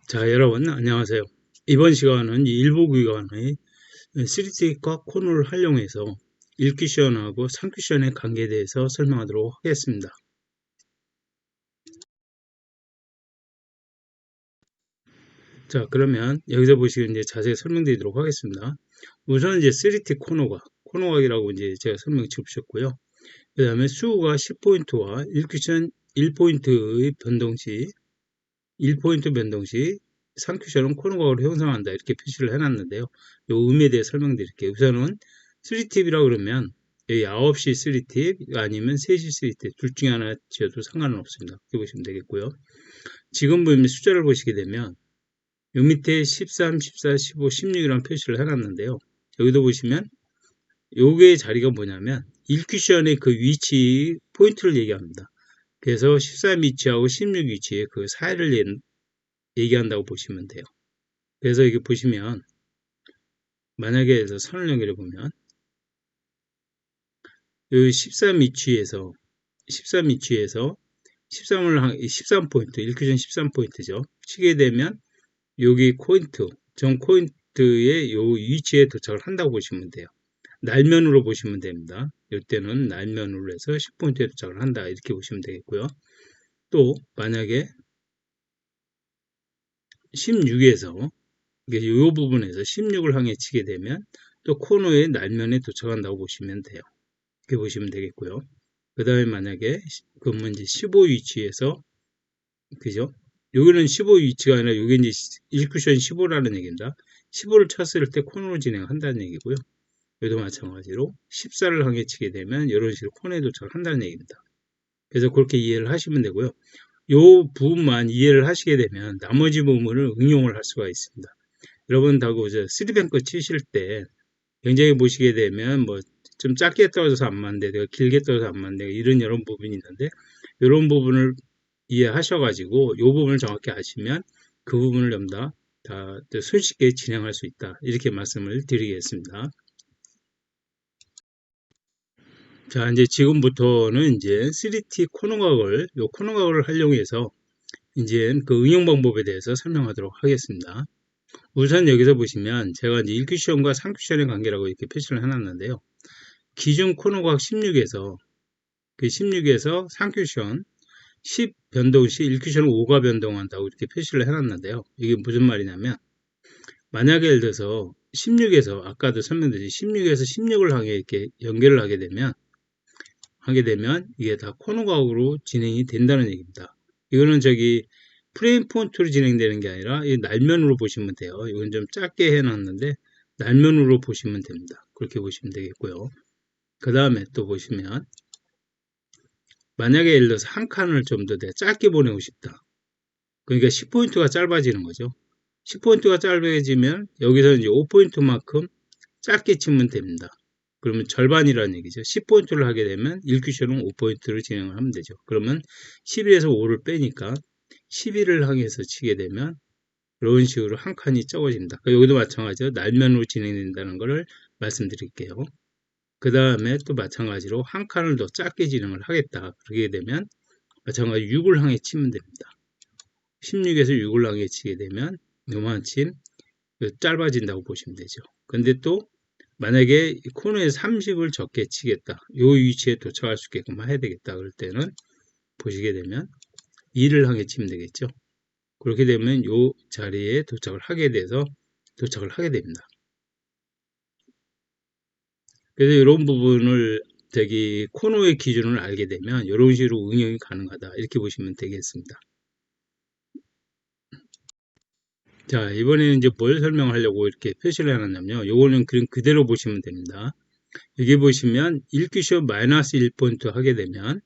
자, 여러분, 안녕하세요. 이번 시간은 일부 구간의 3D과 코너를 활용해서 1큐션하고 3큐션의 관계에 대해서 설명하도록 하겠습니다. 자, 그러면 여기서 보시면 이제 자세히 설명드리도록 하겠습니다. 우선 이제 3D 코너각이라고 이제 제가 설명 주셨고요. 그 다음에 수가 10포인트와 1큐션 1포인트의 변동 시 1포인트 변동 시 3큐션은 코너각으로 형성한다. 이렇게 표시를 해놨는데요. 요 의미에 대해 설명드릴게요. 우선은 3팁이라고 그러면 9시 3팁 아니면 3시 3팁 둘 중에 하나 지어도 상관은 없습니다. 이렇게 보시면 되겠고요. 지금 보면 숫자를 보시게 되면 요 밑에 13, 14, 15, 16이라는 표시를 해놨는데요. 여기도 보시면 요게 자리가 뭐냐면 1큐션의 그 위치 포인트를 얘기합니다. 그래서 13 위치하고 16 위치의 그 사이를 얘기한다고 보시면 돼요. 그래서 이게 보시면 만약에 선을 연결해 보면 이 13 위치에서 13을 13포인트 1큐션 13포인트죠. 치게 되면 여기 전 포인트의 요 위치에 도착을 한다고 보시면 돼요. 날면으로 보시면 됩니다. 이때는 날면으로 해서 10포인트에 도착을 한다 이렇게 보시면 되겠고요. 또 만약에 16에서 이 부분에서 16을 향해 치게 되면 또 코너의 날면에 도착한다고 보시면 돼요. 이렇게 보시면 되겠고요. 그 다음에 만약에 그러면 이제 15 위치에서 그죠? 여기는 15 위치가 아니라 여기 이제 1쿠션 15라는 얘기입니다. 15를 쳤을 때 코너로 진행한다는 얘기고요. 여기도 마찬가지로 14를 향해 치게 되면 이런 식으로 코너에 도착한다는 얘기입니다. 그래서 그렇게 이해를 하시면 되고요. 요 부분만 이해를 하시게 되면 나머지 부분을 응용을 할 수가 있습니다. 여러분 다 그 3뱅크 치실 때 굉장히 보시게 되면 뭐 좀 짧게 떨어져서 안 맞는데 내가 길게 떨어져서 안 맞는데 이런 부분이 있는데 이런 부분을 이해하셔가지고 이 부분을 정확히 아시면 그 부분을 전부 다 손쉽게 진행할 수 있다 이렇게 말씀을 드리겠습니다. 자, 이제 지금부터는 이제 3T 코너각을 활용해서 이제 그 응용 방법에 대해서 설명하도록 하겠습니다. 우선 여기서 보시면 제가 이제 1큐션과 3큐션의 관계라고 이렇게 표시를 해놨는데요. 기준 코너각 16에서 그 16에서 3큐션 10 변동 시 1큐션은 5가 변동한다고 이렇게 표시를 해놨는데요. 이게 무슨 말이냐면 만약에 예를 들어서 16에서 아까도 설명드렸듯이 16에서 16을 향해 이렇게 연결을 하게 되면 이게 다 코너각으로 진행이 된다는 얘기입니다. 이거는 프레임 폰트로 진행되는 게 아니라 이 날면으로 보시면 돼요. 이건 좀 짧게 해놨는데 날면으로 보시면 됩니다. 그렇게 보시면 되겠고요. 그 다음에 또 보시면 만약에 예를 들어서 한 칸을 좀 더 짧게 보내고 싶다. 그러니까 10포인트가 짧아지는 거죠. 10포인트가 짧아지면 여기서 이제 5포인트만큼 짧게 치면 됩니다. 그러면 절반이라는 얘기죠. 10포인트를 하게 되면 1큐션은 5포인트를 진행을 하면 되죠. 그러면 11에서 5를 빼니까 11을 향해서 치게 되면 이런 식으로 한 칸이 적어집니다. 여기도 마찬가지로 날면으로 진행된다는 것을 말씀드릴게요. 그 다음에 또 마찬가지로 한 칸을 더 짧게 진행을 하겠다. 그렇게 되면 마찬가지로 6을 향해 치면 됩니다. 16에서 6을 향해 치게 되면 요만큼 짧아진다고 보시면 되죠. 근데 또 만약에 코너에 30을 적게 치겠다. 요 위치에 도착할 수 있게끔 해야 되겠다. 그럴 때는 보시게 되면 2를 향해 치면 되겠죠. 그렇게 되면 요 자리에 도착을 하게 됩니다. 그래서 이런 부분을 코너의 기준을 알게 되면 이런 식으로 응용이 가능하다. 이렇게 보시면 되겠습니다. 자, 이번에는 이제 뭘 설명하려고 이렇게 표시를 해놨냐면요. 요거는 그림 그대로 보시면 됩니다. 여기 보시면 1큐션 마이너스 1포인트 하게 되면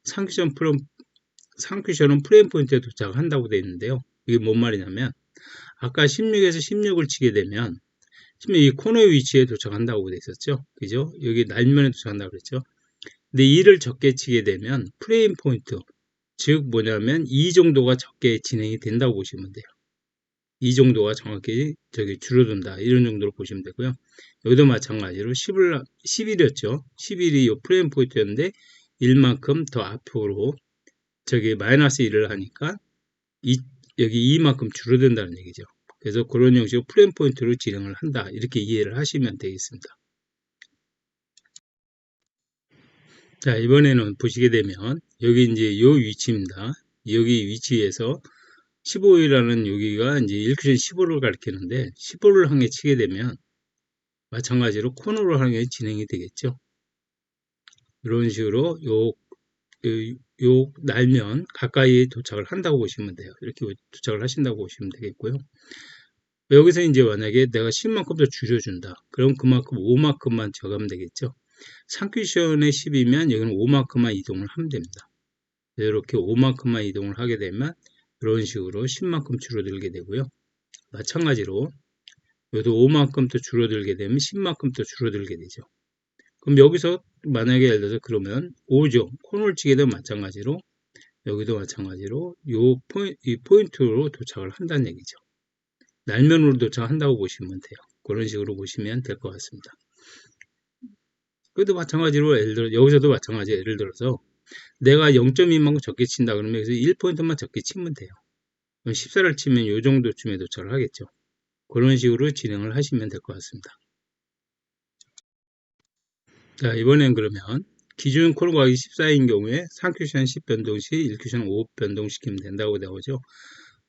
3큐션은 프레임 포인트에 도착한다고 되어 있는데요. 이게 뭔 말이냐면 아까 16에서 16을 치게 되면 이 코너의 위치에 도착한다고 되어 있었죠. 그죠? 여기 날면에 도착한다고 그랬죠. 근데 2를 적게 치게 되면 프레임 포인트, 즉 뭐냐면 이 정도가 적게 진행이 된다고 보시면 돼요. 이 정도가 정확히 줄어든다. 이런 정도로 보시면 되고요. 여기도 마찬가지로 11이었죠. 11이 이 프레임 포인트였는데 1만큼 더 앞으로 마이너스 1을 하니까 여기 이만큼 줄어든다는 얘기죠. 그래서 그런 형식으로 프레임 포인트로 진행을 한다. 이렇게 이해를 하시면 되겠습니다. 자, 이번에는 보시게 되면 여기 이제 요 위치입니다. 여기 위치에서 15이라는 여기가 이제 1큐션 15를 가리키는데 15를 한 개 치게 되면 마찬가지로 코너로 하는 게 진행이 되겠죠. 이런 식으로 요 날면 가까이 도착을 한다고 보시면 돼요. 이렇게 도착을 하신다고 보시면 되겠고요. 여기서 이제 만약에 내가 10만큼 더 줄여준다. 그럼 그만큼 5만큼만 적으면 되겠죠. 3큐션에 10이면 여기는 5만큼만 이동을 하면 됩니다. 이렇게 5만큼만 이동을 하게 되면 이런 식으로 10만큼 줄어들게 되고요. 마찬가지로 여기도 5만큼 더 줄어들게 되면 10만큼 더 줄어들게 되죠. 그럼 여기서 만약에 예를 들어서 그러면 5죠. 코너를 치게 되면 마찬가지로 여기도 마찬가지로 이 포인트로 도착을 한다는 얘기죠. 날면으로 도착한다고 보시면 돼요. 그런 식으로 보시면 될 것 같습니다. 그것도 마찬가지로 예를 들어 여기서도 마찬가지로 예를 들어서 내가 0.2만큼 적게 친다 그러면 여기서 1포인트만 적게 치면 돼요. 14를 치면 이 정도쯤에 도착을 하겠죠. 그런 식으로 진행을 하시면 될 것 같습니다. 자, 이번엔 그러면 기준 코너 가격이 14인 경우에 3큐션 10 변동 시 1큐션 5 변동시키면 된다고 나오죠.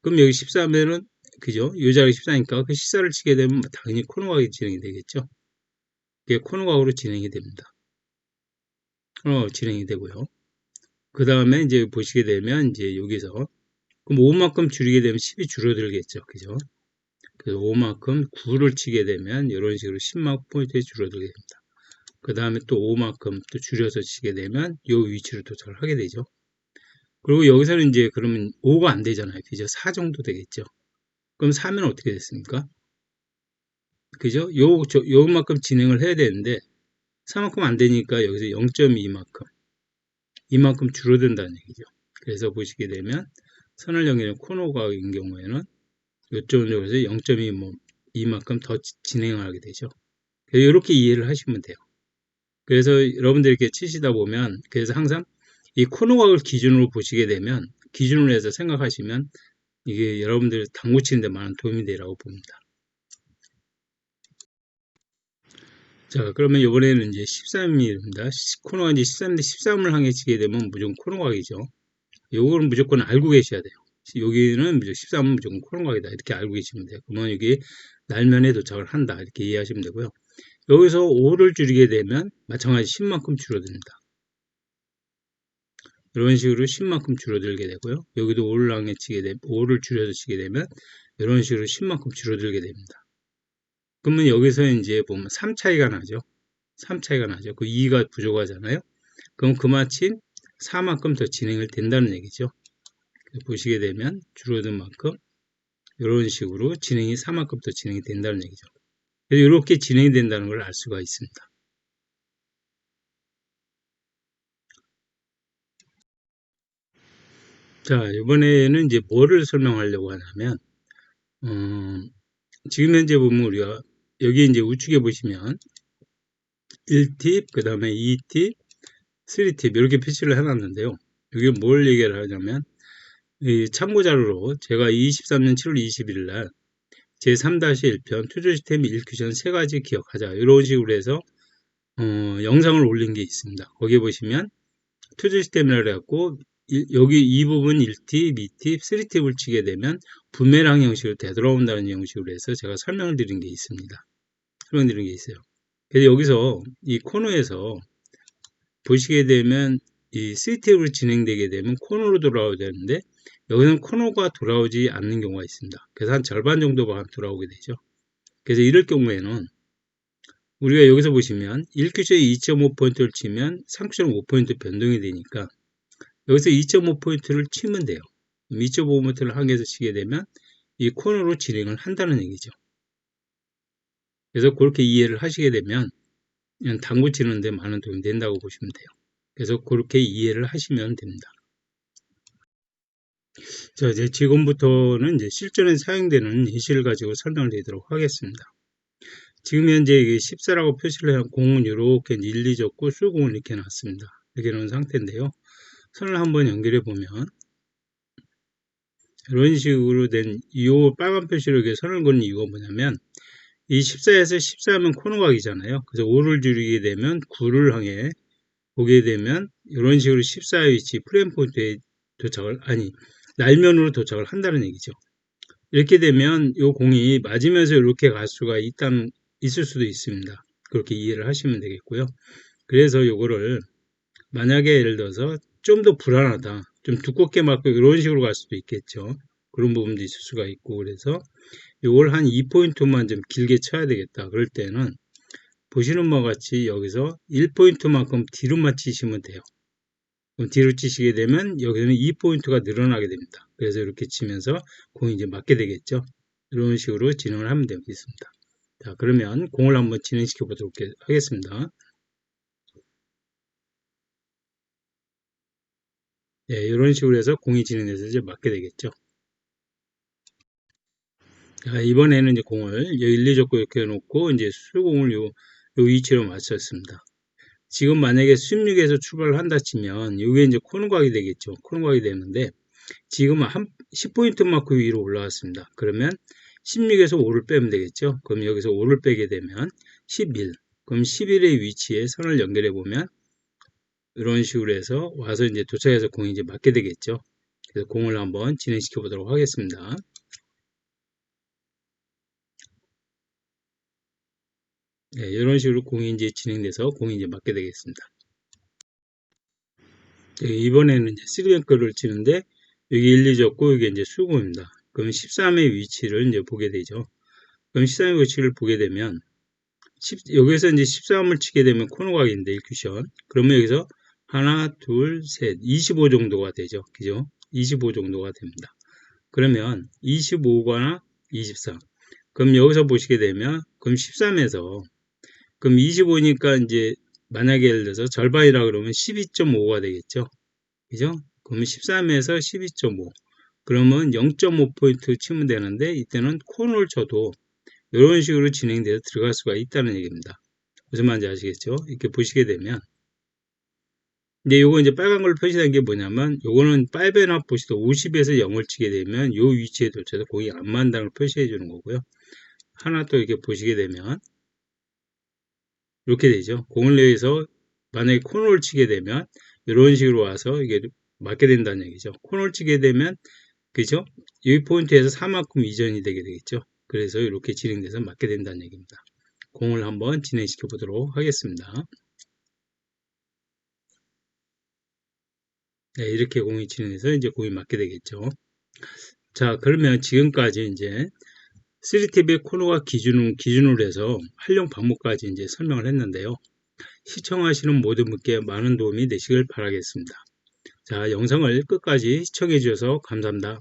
그럼 여기 14면은 그죠? 이 자리 14니까 그 14를 치게 되면 당연히 코너 가격이 진행이 되겠죠. 그게 코너 가격으로 진행이 됩니다. 진행이 되고요. 그 다음에 이제 보시게 되면 이제 여기서 그럼 5만큼 줄이게 되면 10이 줄어들겠죠. 그죠? 그래서 5만큼 9를 치게 되면 이런 식으로 10만 포인트에 줄어들게 됩니다. 그 다음에 또 5만큼 또 줄여서 치게 되면 이 위치로 도착을 하게 되죠. 그리고 여기서는 이제 그러면 5가 안 되잖아요. 그죠? 4 정도 되겠죠. 그럼 4면 어떻게 됐습니까? 그죠? 요만큼 진행을 해야 되는데 4만큼 안 되니까 여기서 0.2만큼 이만큼 줄어든다는 얘기죠. 그래서 보시게 되면 선을 연결한 코너가인 경우에는 요쪽에서 0.2만큼 더 진행을 하게 되죠. 이렇게 이해를 하시면 돼요. 그래서 여러분들 이렇게 치시다 보면 그래서 항상 이 코너각을 기준으로 보시게 되면 기준으로 해서 생각하시면 이게 여러분들 당구 치는 데 많은 도움이 되라고 봅니다. 자, 그러면 이번에는 이제 13입니다. 코너가 이제 13인데 13을 향해 치게 되면 무조건 코너각이죠. 요거는 무조건 알고 계셔야 돼요. 여기는 무조건 13은 무조건 코너각이다. 이렇게 알고 계시면 돼요. 그러면 이게 날면에 도착을 한다. 이렇게 이해하시면 되고요. 여기서 5를 줄이게 되면 마찬가지 10만큼 줄어듭니다. 이런 식으로 10만큼 줄어들게 되고요. 여기도 5를 향해 치게 되면 5를 줄여서 치게 되면 이런 식으로 10만큼 줄어들게 됩니다. 그러면 여기서 이제 보면 3 차이가 나죠. 3 차이가 나죠. 그 2가 부족하잖아요. 그럼 그마침 4만큼 더 진행을 된다는 얘기죠. 보시게 되면 줄어든 만큼 이런 식으로 진행이 4만큼 더 진행이 된다는 얘기죠. 그래서 이렇게 진행이 된다는 걸 알 수가 있습니다. 자, 이번에는 이제 뭐를 설명하려고 하냐면, 지금 현재 보면 우리가 여기 이제 우측에 보시면 1팁, 그 다음에 2팁, 3팁 이렇게 표시를 해놨는데요. 여기 뭘 얘기를 하냐면 이 참고자료로 제가 23년 7월 21일 날 제3-1편 투자 시스템 1큐션 3가지 기억하자 이런 식으로 해서 영상을 올린 게 있습니다. 거기에 보시면 투자 시스템이라고 해갖고 여기 이 부분 1팁, 2팁, 3팁을 치게 되면 부메랑 형식으로 되돌아온다는 형식으로 해서 제가 설명을 드린 게 있습니다. 설명드린 게 있어요. 그래서 여기서 이 코너에서 보시게 되면 이 3팁으로 진행되게 되면 코너로 돌아오야 되는데 여기서는 코너가 돌아오지 않는 경우가 있습니다. 그래서 한 절반 정도만 돌아오게 되죠. 그래서 이럴 경우에는 우리가 여기서 보시면 1큐션에 2.5포인트를 치면 3큐션은 5포인트 변동이 되니까 여기서 2.5포인트를 치면 돼요. 2.5포인트를 항해서 치게 되면 이 코너로 진행을 한다는 얘기죠. 그래서 그렇게 이해를 하시게 되면 당구 치는데 많은 도움이 된다고 보시면 돼요. 그래서 그렇게 이해를 하시면 됩니다. 자, 이제 지금부터는 이제 실전에 사용되는 예시를 가지고 설명을 드리도록 하겠습니다. 지금 현재 14라고 표시를 한 공은 이렇게 1, 2 적고 술공을 이렇게 놨습니다. 이렇게 놓은 상태인데요. 선을 한번 연결해 보면 이런 식으로 된 이 빨간 표시로 이렇게 선을 그는 이유가 뭐냐면 이 14에서 14면 코너각이잖아요. 그래서 5를 줄이게 되면 9를 향해 보게 되면 이런 식으로 14의 위치 프레임 포인트에 도착을 날면으로 도착을 한다는 얘기죠. 이렇게 되면 이 공이 맞으면서 이렇게 갈 수가 있을 수도 있습니다. 그렇게 이해를 하시면 되겠고요. 그래서 요거를 만약에 예를 들어서 좀 더 불안하다, 좀 두껍게 맞고 이런 식으로 갈 수도 있겠죠. 그런 부분도 있을 수가 있고, 그래서 요걸 한 2포인트만 좀 길게 쳐야 되겠다. 그럴 때는 보시는 바와 같이 여기서 1포인트만큼 뒤로만 치시면 돼요. 그럼 뒤로 치시게 되면 여기서는 2포인트가 늘어나게 됩니다. 그래서 이렇게 치면서 공이 이제 맞게 되겠죠. 이런 식으로 진행을 하면 되겠습니다. 자, 그러면 공을 한번 진행시켜 보도록 하겠습니다. 네, 이런 식으로 해서 공이 진행돼서 이제 맞게 되겠죠. 자, 이번에는 이제 공을 여기 1, 2족구 이렇게 해놓고 이제 수공을 요 위치로 맞췄습니다. 지금 만약에 16에서 출발을 한다 치면 이게 이제 코너각이 되겠죠. 코너각이 되는데 지금 한 10포인트 마크 위로 올라왔습니다. 그러면 16에서 5를 빼면 되겠죠. 그럼 여기서 5를 빼게 되면 11. 그럼 11의 위치에 선을 연결해 보면 이런 식으로 해서 와서 이제 도착해서 공이 이제 맞게 되겠죠. 그래서 공을 한번 진행시켜 보도록 하겠습니다. 네, 이런 식으로 공이 이제 진행돼서 공이 이제 맞게 되겠습니다. 네, 이번에는 이제 3뱅크를 치는데 여기 1, 2 줬고 이게 이제 수공입니다. 그럼 13의 위치를 이제 보게 되죠. 그럼 13의 위치를 보게 되면 여기서 이제 13을 치게 되면 코너각인데 1쿠션. 그러면 여기서 하나, 둘, 셋, 25 정도가 되죠. 그죠? 25 정도가 됩니다. 그러면 25거나 24. 그럼 여기서 보시게 되면 그럼 13에서 그럼 25니까 이제 만약에 예를 들어서 절반이라 그러면 12.5가 되겠죠. 그죠? 그러면 13에서 12.5. 그러면 0.5포인트 치면 되는데 이때는 코너를 쳐도 이런 식으로 진행돼서 들어갈 수가 있다는 얘기입니다. 무슨 말인지 아시겠죠? 이렇게 보시게 되면 근데 요거 이제 빨간 걸로 표시된 게 뭐냐면 요거는 5앤 보시도 50에서 0을 치게 되면 요 위치에 도착해서 공이 안 맞는다는 걸 표시해 주는 거고요. 하나 또 이렇게 보시게 되면 이렇게 되죠. 공을 내서 만약에 코너를 치게 되면 이런 식으로 와서 이게 맞게 된다는 얘기죠. 코너를 치게 되면 그죠? 이 포인트에서 4만큼 이전이 되게 되겠죠. 그래서 이렇게 진행돼서 맞게 된다는 얘기입니다. 공을 한번 진행시켜 보도록 하겠습니다. 네, 이렇게 공이 진행해서 이제 공이 맞게 되겠죠. 자, 그러면 지금까지 이제 3팁의 코너가 기준으로 해서 활용 방법까지 이제 설명을 했는데요. 시청하시는 모든 분께 많은 도움이 되시길 바라겠습니다. 자, 영상을 끝까지 시청해 주셔서 감사합니다.